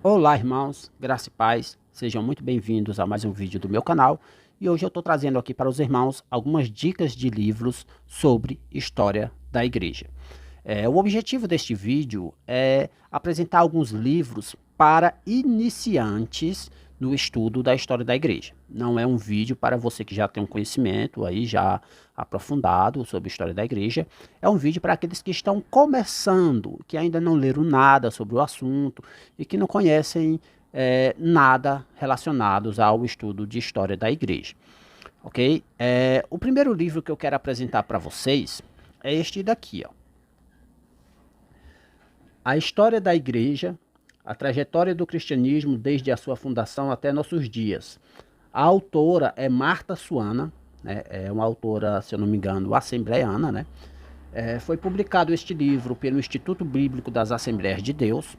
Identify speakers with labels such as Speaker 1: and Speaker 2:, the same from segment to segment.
Speaker 1: Olá, irmãos, graça e paz, sejam muito bem-vindos a mais um vídeo do meu canal. E hoje eu estou trazendo aqui para os irmãos algumas dicas de livros sobre história da igreja. O objetivo deste vídeo é apresentar alguns livros para iniciantes no estudo da história da igreja. Não é um vídeo para você que já tem um conhecimento aí já aprofundado sobre a história da igreja. É um vídeo para aqueles que estão começando, que ainda não leram nada sobre o assunto e que não conhecem nada relacionados ao estudo de história da igreja. Ok? O primeiro livro que eu quero apresentar para vocês é este daqui, ó. A história da igreja, a trajetória do cristianismo desde a sua fundação até nossos dias. A autora é Marta Suana, né? É uma autora, se eu não me engano, assembleiana, né? Foi publicado este livro pelo Instituto Bíblico das Assembleias de Deus.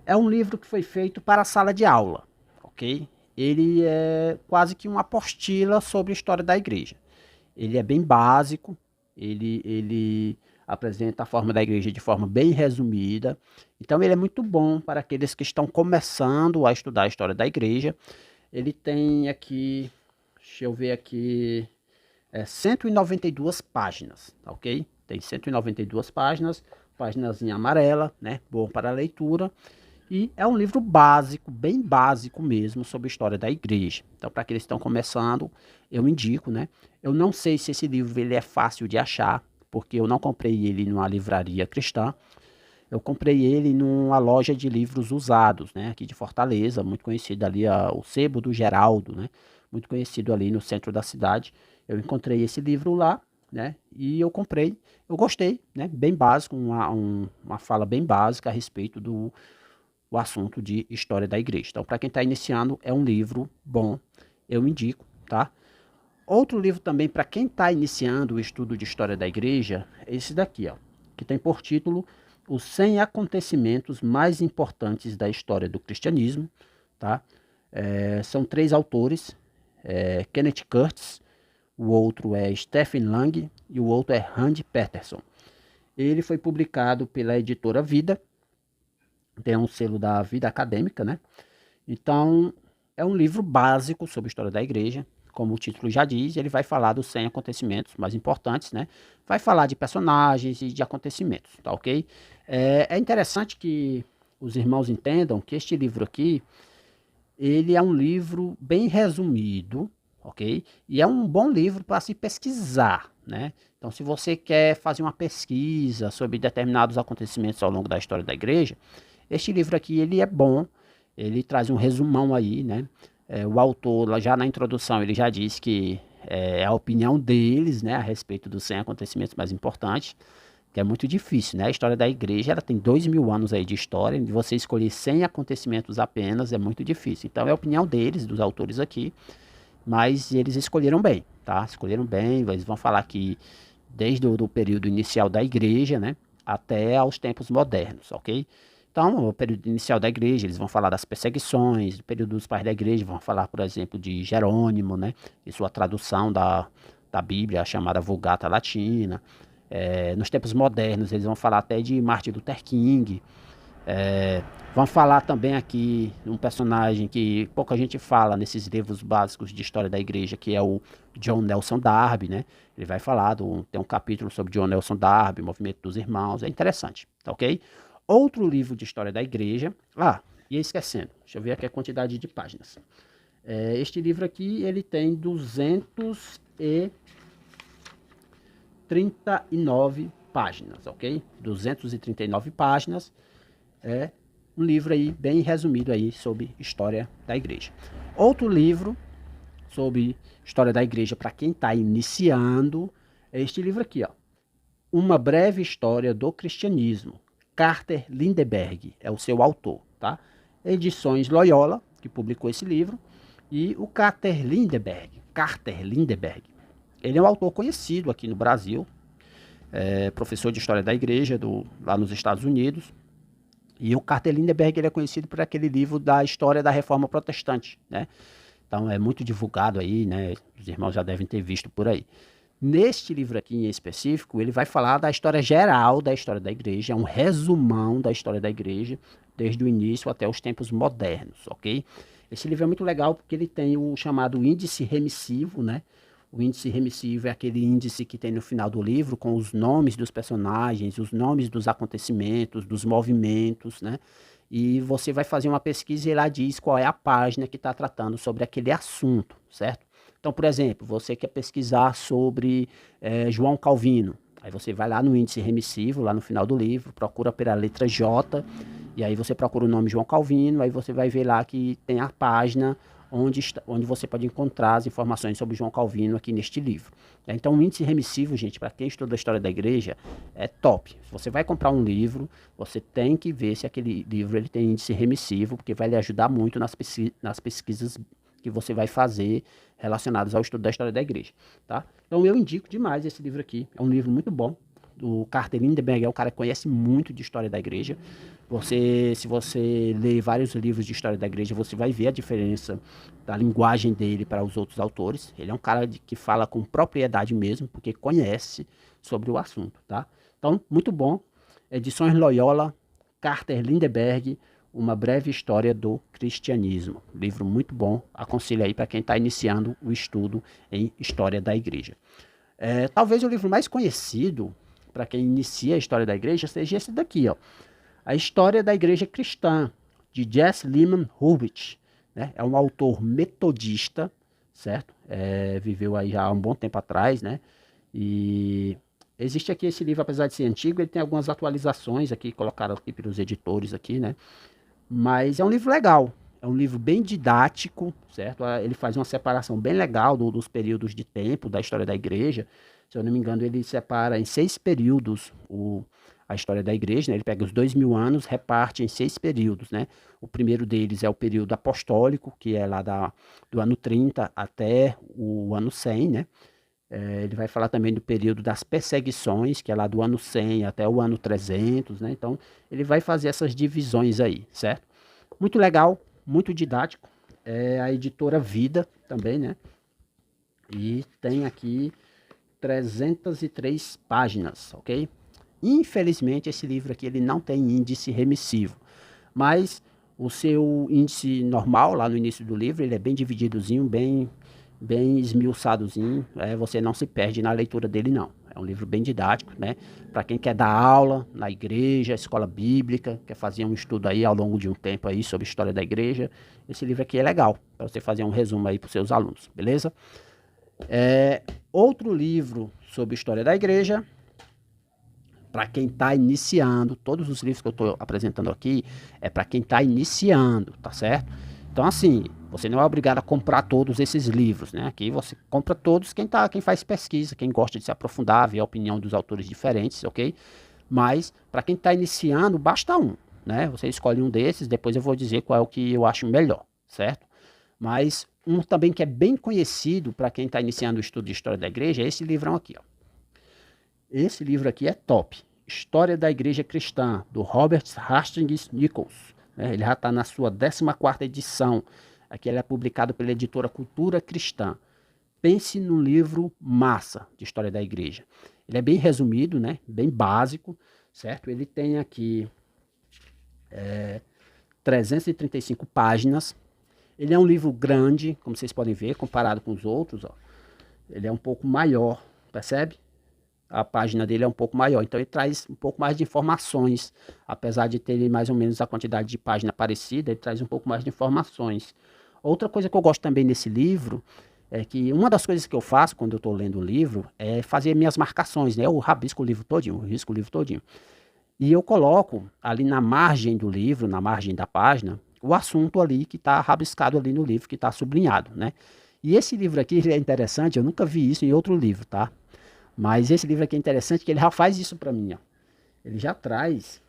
Speaker 1: É um livro que foi feito para a sala de aula, ok? Ele é quase que uma apostila sobre a história da igreja. Ele é bem básico, ele apresenta a forma da igreja de forma bem resumida. Então ele é muito bom para aqueles que estão começando a estudar a história da igreja. Ele tem aqui, deixa eu ver aqui, 192 páginas, ok? Tem 192 páginas, páginas em amarela, né? Bom para a leitura. E é um livro básico, bem básico mesmo, sobre a história da igreja. Então, para aqueles que estão começando, eu indico, né? Eu não sei se esse livro ele é fácil de achar, porque eu não comprei ele numa livraria cristã. Eu comprei ele numa loja de livros usados, né? Aqui de Fortaleza, muito conhecido ali, o Sebo do Geraldo, né? Muito conhecido ali no centro da cidade. Eu encontrei esse livro lá, né? E eu comprei. Eu gostei, né? Bem básico, uma fala bem básica a respeito do o assunto de história da igreja. Então, para quem está iniciando, é um livro bom, eu indico, tá? Outro livro também para quem está iniciando o estudo de história da igreja é esse daqui, ó, que tem por título Os 100 Acontecimentos Mais Importantes da História do Cristianismo, tá? São três autores, Kenneth Curtis, o outro é Stephen Lang e o outro é Randy Peterson. Ele foi publicado pela editora Vida, tem um selo da Vida Acadêmica, né? Então, é um livro básico sobre a história da igreja. Como o título já diz, ele vai falar dos 100 acontecimentos mais importantes, né? Vai falar de personagens e de acontecimentos, tá ok? É interessante que os irmãos entendam que este livro aqui, ele é um livro bem resumido, ok? E é um bom livro para se pesquisar, né? Então, se você quer fazer uma pesquisa sobre determinados acontecimentos ao longo da história da igreja, este livro aqui, ele é bom, ele traz um resumão aí, né? O autor, já na introdução, ele já diz que é a opinião deles, né, a respeito dos 100 acontecimentos mais importantes, que é muito difícil, né? A história da igreja, ela tem 2000 anos aí de história, e você escolher 100 acontecimentos apenas é muito difícil. Então, é a opinião deles, dos autores aqui, mas eles escolheram bem, tá? Escolheram bem, eles vão falar que desde o do período inicial da igreja, né, até aos tempos modernos, ok? Então, o período inicial da igreja, eles vão falar das perseguições, o período dos pais da igreja, vão falar, por exemplo, de Jerônimo, né, e sua tradução da Bíblia, a chamada Vulgata Latina. Nos tempos modernos, eles vão falar até de Martin Luther King. É, Vão falar também aqui um personagem que pouca gente fala nesses livros básicos de história da igreja, que é o John Nelson Darby, né? Ele vai falar, tem um capítulo sobre John Nelson Darby, Movimento dos Irmãos, é interessante, tá ok? Outro livro de história da igreja, ia esquecendo, deixa eu ver aqui a quantidade de páginas. Este livro aqui, ele tem 239 páginas, ok? 239 páginas, é um livro aí bem resumido aí sobre história da igreja. Outro livro sobre história da igreja para quem está iniciando é este livro aqui, ó. Uma breve história do cristianismo. Carter Lindbergh é o seu autor, tá? Edições Loyola, que publicou esse livro, e o Carter Lindbergh. Ele é um autor conhecido aqui no Brasil, professor de história da igreja lá nos Estados Unidos. E o Carter Lindbergh ele é conhecido por aquele livro da história da Reforma Protestante, né? Então é muito divulgado aí, né? Os irmãos já devem ter visto por aí. Neste livro aqui em específico, ele vai falar da história geral da história da igreja, é um resumão da história da igreja, desde o início até os tempos modernos, ok? Esse livro é muito legal porque ele tem o chamado índice remissivo, né? O índice remissivo é aquele índice que tem no final do livro com os nomes dos personagens, os nomes dos acontecimentos, dos movimentos, né? E você vai fazer uma pesquisa e lá diz qual é a página que está tratando sobre aquele assunto, certo? Então, por exemplo, você quer pesquisar sobre João Calvino. Aí você vai lá no índice remissivo, lá no final do livro, procura pela letra J, e aí você procura o nome João Calvino, aí você vai ver lá que tem a página onde você pode encontrar as informações sobre João Calvino aqui neste livro. Então, o índice remissivo, gente, para quem estuda a história da igreja, é top. Se você vai comprar um livro, você tem que ver se aquele livro ele tem índice remissivo, porque vai lhe ajudar muito nas pesquisas que você vai fazer relacionadas ao estudo da história da igreja, tá? Então, eu indico demais esse livro aqui. É um livro muito bom. O Carter Lindbergh é um cara que conhece muito de história da igreja. Se você ler vários livros de história da igreja, você vai ver a diferença da linguagem dele para os outros autores. Ele é um cara que fala com propriedade mesmo, porque conhece sobre o assunto, tá? Então, muito bom. Edições Loyola, Carter Lindbergh, Uma Breve História do Cristianismo. Livro muito bom. Aconselho aí para quem está iniciando o estudo em história da igreja. Talvez o livro mais conhecido para quem inicia a história da igreja seja esse daqui, ó. A História da Igreja Cristã, de Jesse Lyman Hurwitz, né? É um autor metodista, certo? Viveu aí já há um bom tempo atrás, né? E existe aqui esse livro, apesar de ser antigo, ele tem algumas atualizações aqui, colocaram aqui pelos editores aqui, né? Mas é um livro legal, é um livro bem didático, certo? Ele faz uma separação bem legal dos períodos de tempo da história da igreja. Se eu não me engano, ele separa em 6 períodos a história da igreja, né? Ele pega os 2000 anos, reparte em 6 períodos, né? O primeiro deles é o período apostólico, que é lá do ano 30 até o ano 100, né? Ele vai falar também do período das perseguições, que é lá do ano 100 até o ano 300, né? Então, ele vai fazer essas divisões aí, certo? Muito legal, muito didático. É a editora Vida também, né? E tem aqui 303 páginas, ok? Infelizmente, esse livro aqui ele não tem índice remissivo, mas o seu índice normal, lá no início do livro, ele é bem divididozinho, bem esmiuçadozinho, você não se perde na leitura dele, não. É um livro bem didático, né? Para quem quer dar aula na igreja, escola bíblica, quer fazer um estudo aí ao longo de um tempo aí sobre a história da igreja, esse livro aqui é legal, para você fazer um resumo aí para os seus alunos, beleza? Outro livro sobre história da igreja, para quem está iniciando, todos os livros que eu estou apresentando aqui é para quem está iniciando, tá certo? Então, assim, você não é obrigado a comprar todos esses livros, né? Aqui você compra todos quem faz pesquisa, quem gosta de se aprofundar, ver a opinião dos autores diferentes, ok? Mas, para quem está iniciando, basta um, né? Você escolhe um desses, depois eu vou dizer qual é o que eu acho melhor, certo? Mas um também que é bem conhecido para quem está iniciando o estudo de história da igreja é esse livrão aqui, ó. Esse livro aqui é top. História da Igreja Cristã, do Robert Hastings Nichols. Ele já está na sua 14ª edição. Aqui ele é publicado pela editora Cultura Cristã. Pense num livro massa de história da igreja. Ele é bem resumido, né? Bem básico, certo? Ele tem aqui 335 páginas. Ele é um livro grande, como vocês podem ver, comparado com os outros. Ó. Ele é um pouco maior, percebe? A página dele é um pouco maior, então ele traz um pouco mais de informações, apesar de ter mais ou menos a quantidade de página parecida, ele traz um pouco mais de informações. Outra coisa que eu gosto também nesse livro é que uma das coisas que eu faço quando eu estou lendo o livro é fazer minhas marcações, né? Eu rabisco o livro todinho, eu risco o livro todinho. E eu coloco ali na margem do livro, na margem da página, o assunto ali que está rabiscado ali no livro, que está sublinhado, né? E esse livro aqui ele é interessante, eu nunca vi isso em outro livro, tá? Mas esse livro aqui é interessante que ele já faz isso para mim, ó. Ele já traz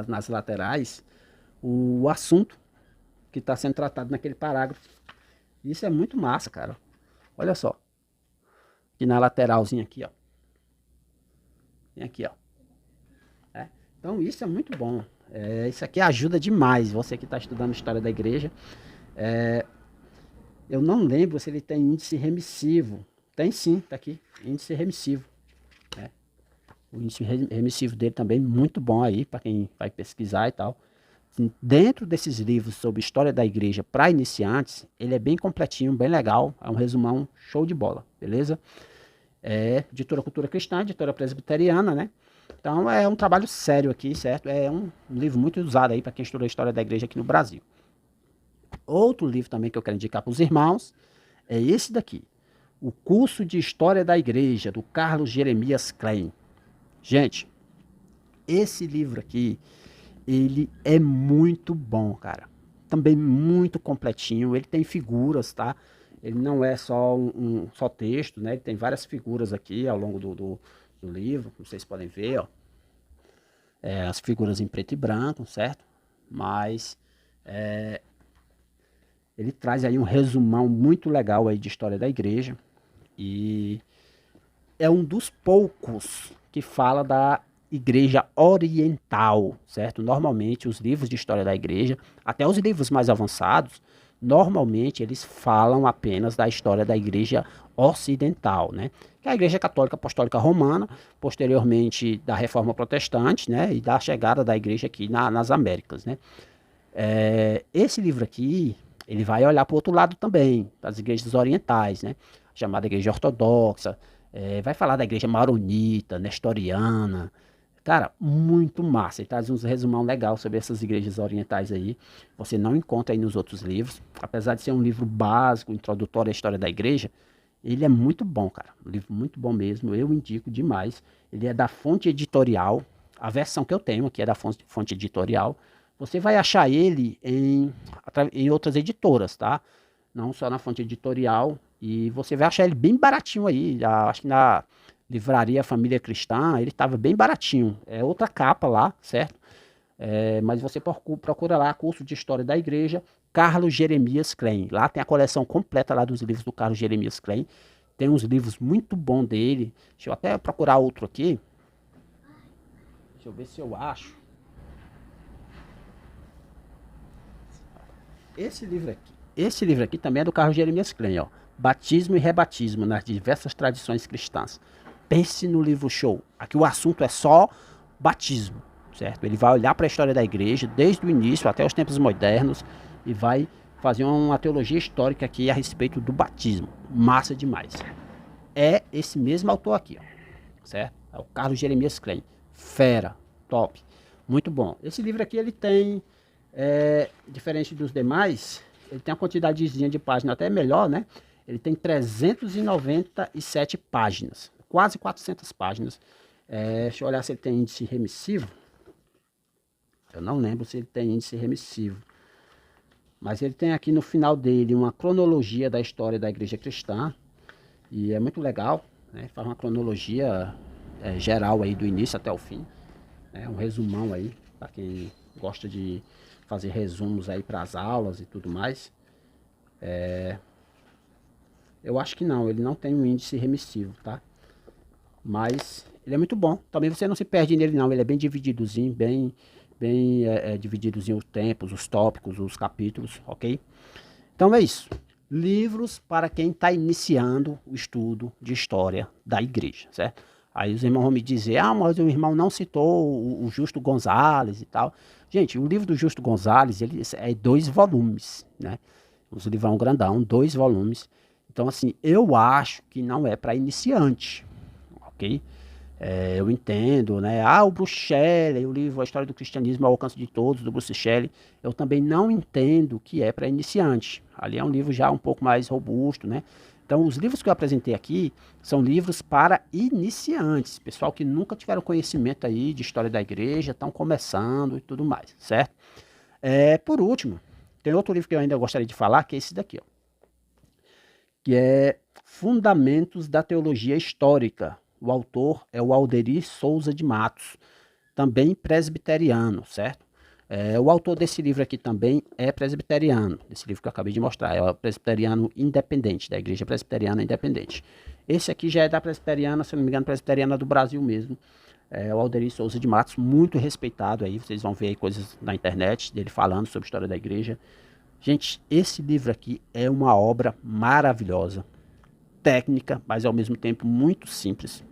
Speaker 1: nas laterais o assunto que está sendo tratado naquele parágrafo. Isso é muito massa, cara. Olha só. Aqui na lateralzinha aqui, ó. Tem aqui, ó. Então isso é muito bom. Isso aqui ajuda demais você que está estudando história da igreja. Eu não lembro se ele tem índice remissivo, Tem sim, tá aqui. Índice remissivo. Né? O índice remissivo dele também muito bom aí, para quem vai pesquisar e tal. Dentro desses livros sobre história da igreja para iniciantes, ele é bem completinho, bem legal. É um resumão show de bola, beleza? É editora Cultura Cristã, editora presbiteriana, né? Então é um trabalho sério aqui, certo? É um livro muito usado aí para quem estuda a história da igreja aqui no Brasil. Outro livro também que eu quero indicar para os irmãos é esse daqui. O Curso de História da Igreja, do Carlos Jeremias Klein. Gente, esse livro aqui, ele é muito bom, cara. Também muito completinho. Ele tem figuras, tá? Ele não é só só texto, né? Ele tem várias figuras aqui ao longo do livro. Vocês podem ver, ó. As figuras em preto e branco, certo? Mas ele traz aí um resumão muito legal aí de história da igreja. E é um dos poucos que fala da igreja oriental, certo? Normalmente os livros de história da igreja, até os livros mais avançados, normalmente eles falam apenas da história da igreja ocidental, né? Que é a igreja católica apostólica romana, posteriormente da reforma protestante, né? E da chegada da igreja aqui nas Américas, né? Esse livro aqui, ele vai olhar para o outro lado também, das igrejas orientais, né? Chamada igreja ortodoxa, vai falar da igreja maronita, nestoriana. Cara, muito massa. Ele traz uns resumão legal sobre essas igrejas orientais aí. Você não encontra aí nos outros livros. Apesar de ser um livro básico, introdutório à história da igreja, ele é muito bom, cara. Um livro muito bom mesmo. Eu indico demais. Ele é da Fonte Editorial. A versão que eu tenho aqui é da Fonte Editorial. Você vai achar ele em outras editoras, tá? Não só na Fonte Editorial. E você vai achar ele bem baratinho aí. Acho que na Livraria Família Cristã, ele estava bem baratinho. É outra capa lá, certo? Mas você procura lá, Curso de História da Igreja, Carlos Jeremias Klein. Lá tem a coleção completa lá dos livros do Carlos Jeremias Klein. Tem uns livros muito bons dele. Deixa eu até procurar outro aqui. Deixa eu ver se eu acho. Esse livro aqui também é do Carlos Jeremias Klein, ó. Batismo e Rebatismo nas diversas tradições cristãs. Pense no livro show. Aqui o assunto é só batismo, certo? Ele vai olhar para a história da igreja, desde o início até os tempos modernos, e vai fazer uma teologia histórica aqui a respeito do batismo. Massa demais. É esse mesmo autor aqui, ó, certo? É o Carlos Jeremias Klein. Fera, top. Muito bom. Esse livro aqui, ele tem, diferente dos demais, ele tem uma quantidadezinha de páginas até melhor, né? Ele tem 397 páginas, quase 400 páginas. Deixa eu olhar se ele tem índice remissivo. Eu não lembro se ele tem índice remissivo. Mas ele tem aqui no final dele uma cronologia da história da igreja cristã. E é muito legal, né? Faz uma cronologia geral aí do início até o fim. Um resumão aí, para quem gosta de fazer resumos aí para as aulas e tudo mais. Eu acho que não, ele não tem um índice remissivo, tá? Mas ele é muito bom. Também você não se perde nele não, ele é bem divididozinho, bem divididozinho os tempos, os tópicos, os capítulos, ok? Então é isso. Livros para quem está iniciando o estudo de história da igreja, certo? Aí os irmãos vão me dizer, mas o irmão não citou o Justo Gonzalez e tal. Gente, o livro do Justo Gonzalez, ele é 2 volumes, né? Os livrão grandão, 2 volumes. Então, assim, eu acho que não é para iniciante, ok? Eu entendo, né? O Bruce Shelley, o livro A História do Cristianismo ao Alcance de Todos, do Bruce Shelley, eu também não entendo que é para iniciante. Ali é um livro já um pouco mais robusto, né? Então, os livros que eu apresentei aqui são livros para iniciantes, pessoal que nunca tiveram conhecimento aí de história da igreja, estão começando e tudo mais, certo? Por último, tem outro livro que eu ainda gostaria de falar, que é esse daqui, ó, que é Fundamentos da Teologia Histórica. O autor é o Alderi Souza de Matos, também presbiteriano, certo? O autor desse livro aqui também é presbiteriano, desse livro que eu acabei de mostrar, é o presbiteriano independente, da Igreja Presbiteriana Independente. Esse aqui já é da presbiteriana, se não me engano, presbiteriana do Brasil mesmo, o Alderi Souza de Matos, muito respeitado aí, vocês vão ver aí coisas na internet dele falando sobre a história da igreja. Gente, esse livro aqui é uma obra maravilhosa. técnica, mas ao mesmo tempo muito simples.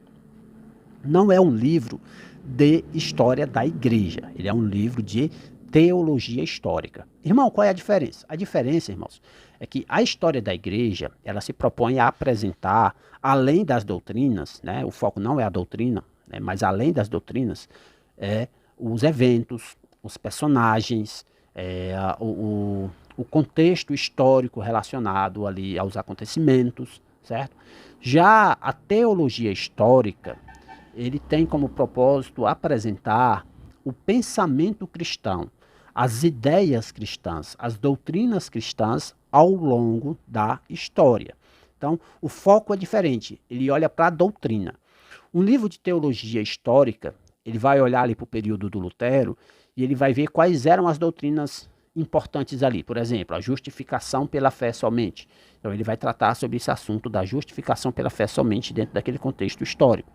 Speaker 1: Não é um livro de história da igreja, ele é um livro de teologia histórica. Irmão, qual é a diferença? A diferença, irmãos, é que a história da igreja, ela se propõe a apresentar, além das doutrinas, né, o foco não é a doutrina, né, mas além das doutrinas, os eventos, os personagens, o contexto histórico relacionado ali aos acontecimentos, certo? Já a teologia histórica, ele tem como propósito apresentar o pensamento cristão, as ideias cristãs, as doutrinas cristãs ao longo da história. Então, o foco é diferente, ele olha para a doutrina. Um livro de teologia histórica, ele vai olhar ali para o período do Lutero e ele vai ver quais eram as doutrinas importantes ali. Por exemplo, a justificação pela fé somente. Então, ele vai tratar sobre esse assunto da justificação pela fé somente dentro daquele contexto histórico.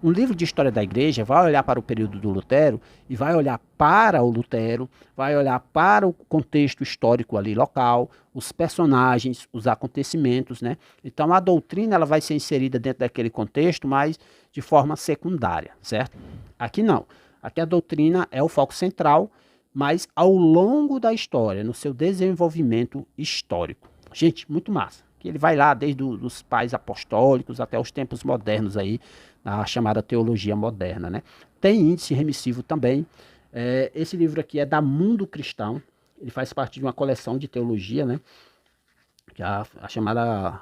Speaker 1: Um livro de história da igreja vai olhar para o período do Lutero e vai olhar para o Lutero, vai olhar para o contexto histórico ali local, os personagens, os acontecimentos, né? Então a doutrina ela vai ser inserida dentro daquele contexto, mas de forma secundária, certo? Aqui não. Aqui a doutrina é o foco central, mas ao longo da história, no seu desenvolvimento histórico. Gente, muito massa. Que ele vai lá desde os pais apostólicos até os tempos modernos aí, a chamada teologia moderna, né? Tem índice remissivo também. Esse livro aqui é da Mundo Cristão, ele faz parte de uma coleção de teologia, né? Que é a chamada,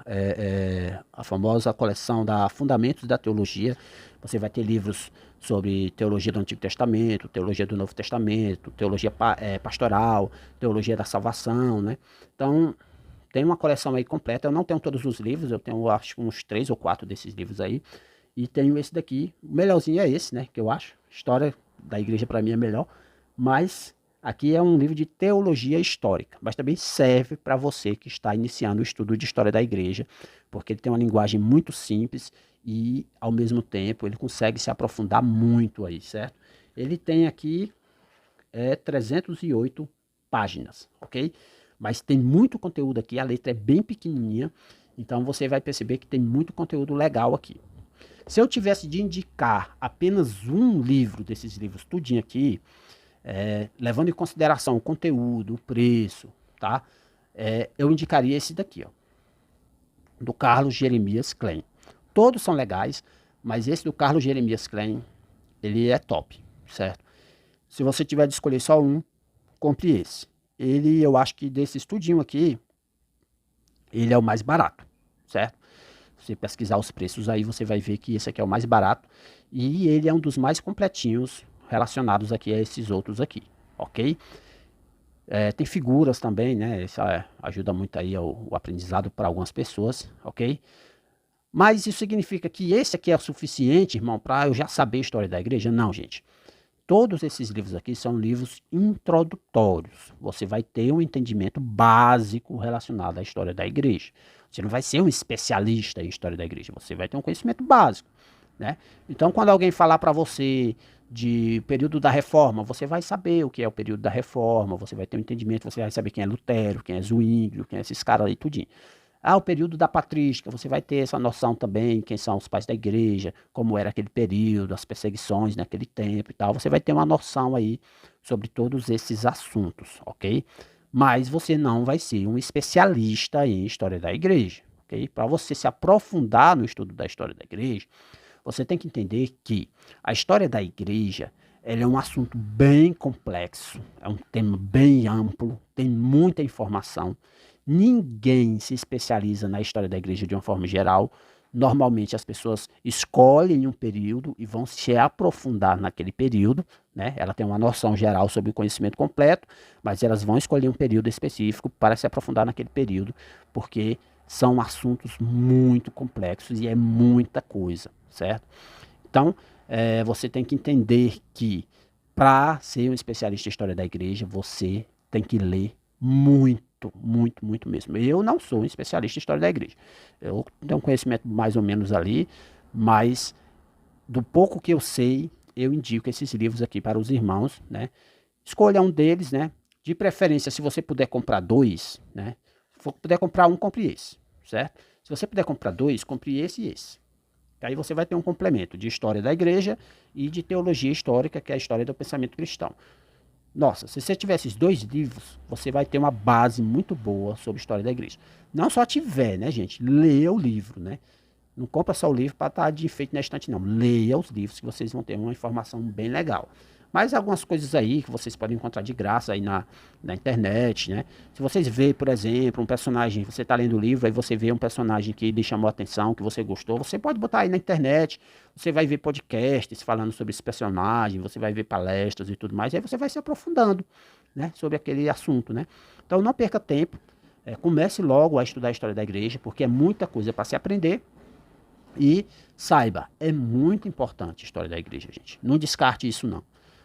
Speaker 1: a famosa coleção da Fundamentos da Teologia. Você vai ter livros sobre teologia do Antigo Testamento, teologia do Novo Testamento, teologia pastoral, teologia da salvação, né? Então, tem uma coleção aí completa. Eu não tenho todos os livros, eu tenho acho uns 3 ou 4 desses livros aí. E tenho esse daqui. O melhorzinho é esse, né? Que eu acho. História da igreja para mim é melhor. Mas aqui é um livro de teologia histórica. Mas também serve para você que está iniciando o estudo de história da igreja. Porque ele tem uma linguagem muito simples e, ao mesmo tempo, ele consegue se aprofundar muito aí, certo? Ele tem aqui 308 páginas, ok? Mas tem muito conteúdo aqui. A letra é bem pequenininha. Então você vai perceber que tem muito conteúdo legal aqui. Se eu tivesse de indicar apenas um livro desses livros tudinho aqui, levando em consideração o conteúdo, o preço, tá? Eu indicaria esse daqui, ó, do Carlos Jeremias Klein. Todos são legais, mas esse do Carlos Jeremias Klein, ele é top, certo? Se você tiver de escolher só um, compre esse. Ele, eu acho que desse estudinho aqui, ele é o mais barato, certo? Se você pesquisar os preços aí, você vai ver que esse aqui é o mais barato e ele é um dos mais completinhos relacionados aqui a esses outros aqui, ok? Tem figuras também, né? Isso ajuda muito aí o aprendizado para algumas pessoas, ok? Mas isso significa que esse aqui é o suficiente, irmão, para eu já saber a história da igreja? Não, gente. Todos esses livros aqui são livros introdutórios. Você vai ter um entendimento básico relacionado à história da igreja. Você não vai ser um especialista em história da igreja, você vai ter um conhecimento básico, né? Então, quando alguém falar para você de período da reforma, você vai saber o que é o período da reforma, você vai ter um entendimento, você vai saber quem é Lutero, quem é Zwinglio, quem é esses caras aí, tudinho. O período da patrística, você vai ter essa noção também, quem são os pais da igreja, como era aquele período, as perseguições naquele tempo e tal. Você vai ter uma noção aí sobre todos esses assuntos, ok? Mas você não vai ser um especialista em história da igreja, ok? Para você se aprofundar no estudo da história da igreja, você tem que entender que a história da igreja ela é um assunto bem complexo, é um tema bem amplo, tem muita informação. Ninguém se especializa na história da igreja de uma forma geral. Normalmente as pessoas escolhem um período e vão se aprofundar naquele período, né? Ela tem uma noção geral sobre o conhecimento completo, mas elas vão escolher um período específico para se aprofundar naquele período, porque são assuntos muito complexos e é muita coisa, certo? Então, você tem que entender que para ser um especialista em história da igreja, você tem que ler muito, muito, muito mesmo. Eu não sou um especialista em história da igreja. Eu tenho um conhecimento mais ou menos ali, mas do pouco que eu sei, eu indico esses livros aqui para os irmãos, né? Escolha um deles, né? De preferência, se você puder comprar dois, né? Se for puder comprar um, compre esse, certo? Se você puder comprar dois, compre esse e esse. Aí você vai ter um complemento de história da igreja e de teologia histórica, que é a história do pensamento cristão. Nossa, se você tiver esses dois livros, você vai ter uma base muito boa sobre a história da igreja. Não só tiver, né, gente? Leia o livro, né? Não compra só o livro para estar de enfeite na estante, não. Leia os livros que vocês vão ter uma informação bem legal. Mas algumas coisas aí que vocês podem encontrar de graça aí na internet, né? Se vocês vê, por exemplo, um personagem, você está lendo o livro, aí você vê um personagem que lhe chamou a atenção, que você gostou, você pode botar aí na internet, você vai ver podcasts falando sobre esse personagem, você vai ver palestras e tudo mais, aí você vai se aprofundando, né, sobre aquele assunto, né? Então não perca tempo, comece logo a estudar a história da igreja, porque é muita coisa para se aprender. E saiba, é muito importante a história da igreja, gente. Não descarte isso não,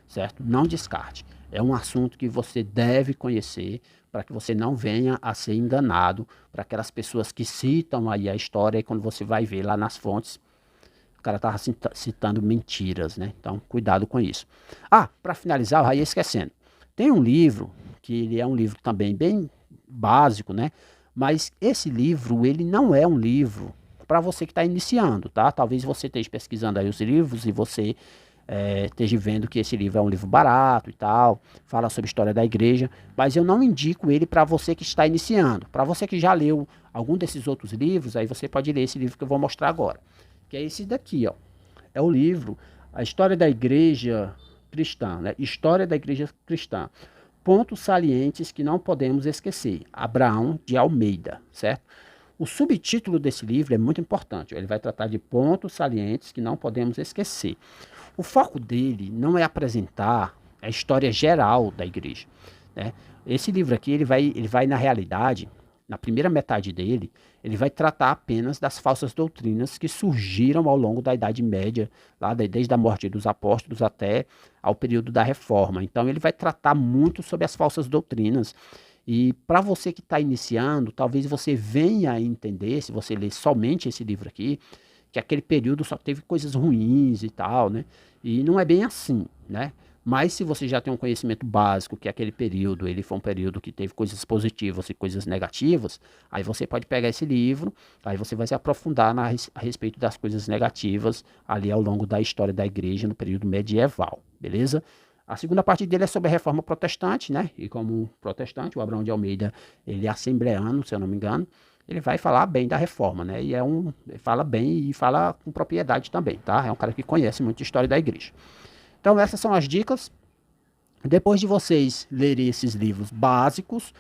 Speaker 1: certo? Não descarte. É um assunto que você deve conhecer para que você não venha a ser enganado para aquelas pessoas que citam aí a história e quando você vai ver lá nas fontes, o cara estava citando mentiras, né? Então, cuidado com isso. Ah, para finalizar, eu ia esquecendo. Tem um livro, que ele é um livro também bem básico, né? Mas esse livro, ele não é um livro para você que está iniciando, tá? Talvez você esteja pesquisando aí os livros e você esteja vendo que esse livro é um livro barato e tal, fala sobre a história da igreja, mas eu não indico ele para você que está iniciando. Para você que já leu algum desses outros livros, aí você pode ler esse livro que eu vou mostrar agora, que é esse daqui, ó. É o livro A História da Igreja Cristã, né? História da Igreja Cristã. Pontos salientes que não podemos esquecer. Abraão de Almeida, certo? O subtítulo desse livro é muito importante. Ele vai tratar de pontos salientes que não podemos esquecer. O foco dele não é apresentar a história geral da igreja, né? Esse livro aqui, ele vai na realidade, na primeira metade dele, ele vai tratar apenas das falsas doutrinas que surgiram ao longo da Idade Média, lá desde a morte dos apóstolos até ao período da Reforma. Então, ele vai tratar muito sobre as falsas doutrinas. E para você que está iniciando, talvez você venha a entender, se você ler somente esse livro aqui, que aquele período só teve coisas ruins e tal, né? E não é bem assim, né? Mas se você já tem um conhecimento básico que aquele período, ele foi um período que teve coisas positivas e coisas negativas, aí você pode pegar esse livro, aí você vai se aprofundar a respeito das coisas negativas ali ao longo da história da igreja no período medieval, beleza? A segunda parte dele é sobre a reforma protestante, né? E como protestante, o Abraão de Almeida, ele é assembleano, se eu não me engano, ele vai falar bem da reforma, né? E ele fala bem e fala com propriedade também, tá? É um cara que conhece muito a história da igreja. Então essas são as dicas. Depois de vocês lerem esses livros básicos,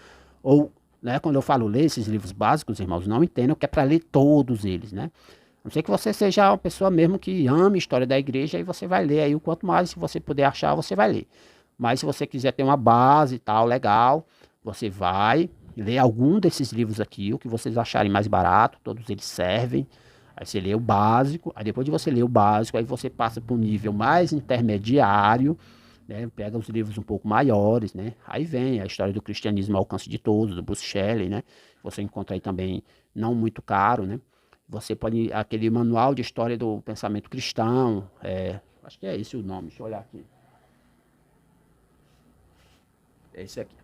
Speaker 1: ou, né, quando eu falo ler esses livros básicos, irmãos, não entendam que é para ler todos eles, né? A não ser que você seja uma pessoa mesmo que ame a história da igreja, aí você vai ler aí o quanto mais se você puder achar, você vai ler. Mas se você quiser ter uma base e tal, legal, você vai ler algum desses livros aqui, o que vocês acharem mais barato, todos eles servem. Aí você lê o básico, aí depois de você ler o básico, aí você passa para um nível mais intermediário, né? Pega os livros um pouco maiores, né? Aí vem a história do cristianismo ao alcance de todos, do Bruce Shelley, né? Você encontra aí também não muito caro, né? Você pode, aquele manual de história do pensamento cristão, acho que é esse o nome, deixa eu olhar aqui. É esse aqui.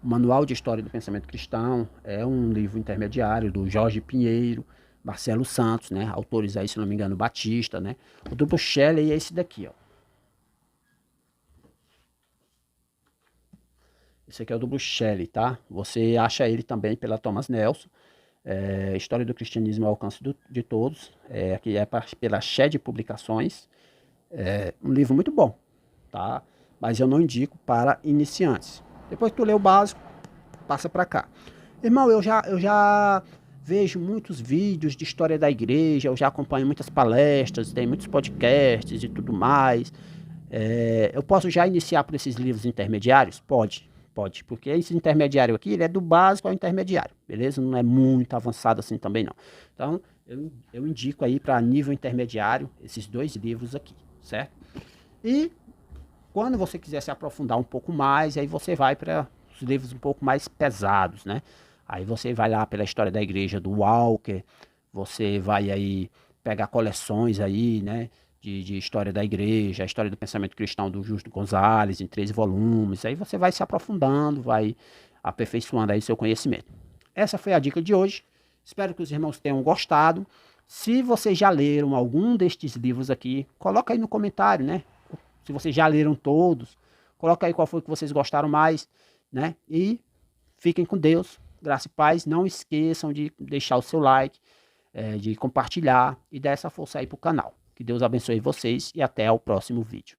Speaker 1: O Manual de História do Pensamento Cristão é um livro intermediário do Jorge Pinheiro, Marcelo Santos, né? Autores aí, se não me engano, Batista, né? O do Bruce Shelley é esse daqui, ó. Esse aqui é o do Bruce Shelley, tá? Você acha ele também pela Thomas Nelson. História do Cristianismo ao Alcance de Todos. Aqui é pela Shed Publicações. É um livro muito bom, tá? Mas eu não indico para iniciantes. Depois que tu lê o básico, passa para cá. Irmão, eu já vejo muitos vídeos de história da igreja, eu já acompanho muitas palestras, tem muitos podcasts e tudo mais. Eu posso já iniciar por esses livros intermediários? Pode, porque esse intermediário aqui, ele é do básico ao intermediário, beleza? Não é muito avançado assim também não. Então, eu indico aí para nível intermediário esses dois livros aqui, certo? E quando você quiser se aprofundar um pouco mais, aí você vai para os livros um pouco mais pesados, né? Aí você vai lá pela história da igreja do Walker, você vai aí pegar coleções aí, né? De história da igreja, a história do pensamento cristão do Justo Gonzalez, em 13 volumes. Aí você vai se aprofundando, vai aperfeiçoando aí seu conhecimento. Essa foi a dica de hoje. Espero que os irmãos tenham gostado. Se vocês já leram algum destes livros aqui, coloca aí no comentário, né? Se vocês já leram todos, coloca aí qual foi que vocês gostaram mais, né? E fiquem com Deus, graça e paz. Não esqueçam de deixar o seu like, de compartilhar e dar essa força aí pro canal. Que Deus abençoe vocês e até o próximo vídeo.